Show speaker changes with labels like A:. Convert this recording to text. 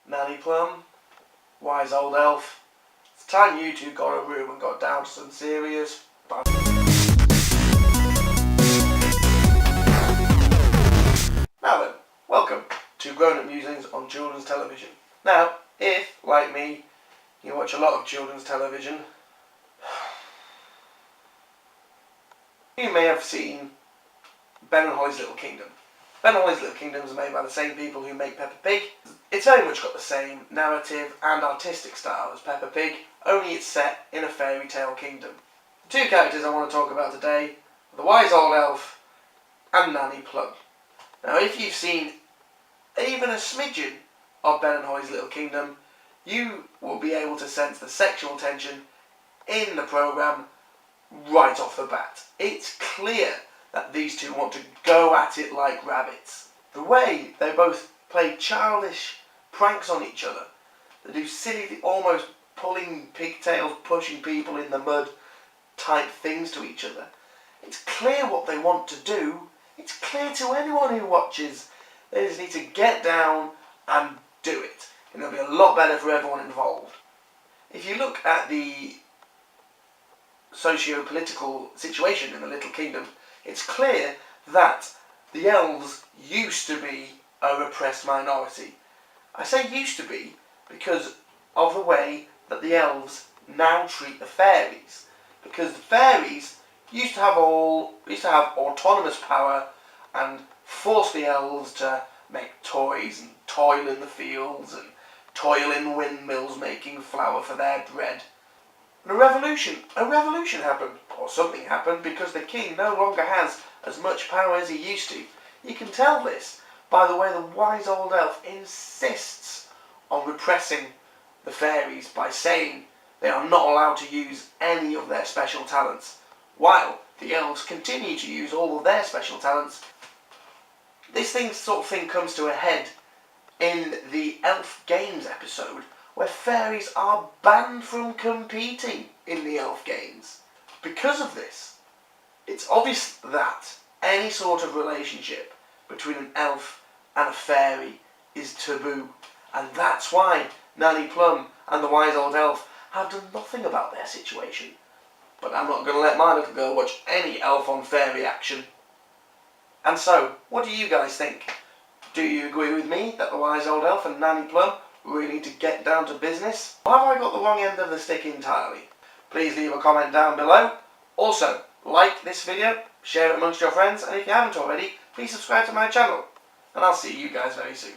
A: Nanny Plum, wise old elf. It's time you two got a room and got down to some serious bad. Now then, welcome to Grown Up Musings on children's television. Now, if, like me, you watch a lot of children's television, you may have seen Ben and Holly's Little Kingdom. Ben and Holly's Little Kingdom is made by the same people who make Peppa Pig. It's very much got the same narrative and artistic style as Peppa Pig, only it's set in a fairy tale kingdom. The two characters I want to talk about today are the wise old elf and Nanny Plum. Now, if you've seen even a smidgen of Ben and Holly's Little Kingdom, you will be able to sense the sexual tension in the programme right off the bat. It's clear that these two want to go at it like rabbits. The way they both play childish pranks on each other, they do silly, almost pulling pigtails, pushing people in the mud type things to each other. It's clear what they want to do. It's clear to anyone who watches. They just need to get down and do it, and it'll be a lot better for everyone involved. If you look at the socio-political situation in the Little Kingdom, it's clear that the elves used to be a repressed minority. I say used to be because of the way that the elves now treat the fairies. Because the fairies used to have autonomous power and force the elves to make toys and toil in the fields and toil in windmills making flour for their bread. And a revolution happened, or something happened, because the king no longer has as much power as he used to. You can tell this by the way the wise old elf insists on repressing the fairies by saying they are not allowed to use any of their special talents, while the elves continue to use all of their special talents. This sort of thing comes to a head in the Elf Games episode, where fairies are banned from competing in the Elf Games. Because of this, it's obvious that any sort of relationship between an elf and a fairy is taboo, and that's why Nanny Plum and the wise old elf have done nothing about their situation. But I'm not going to let my little girl watch any elf on fairy action. And so, what do you guys think? Do you agree with me that the wise old elf and Nanny Plum really need to get down to business? Or have I got the wrong end of the stick entirely? Please leave a comment down below. Also, like this video, share it amongst your friends, and if you haven't already, please subscribe to my channel. And I'll see you guys very soon.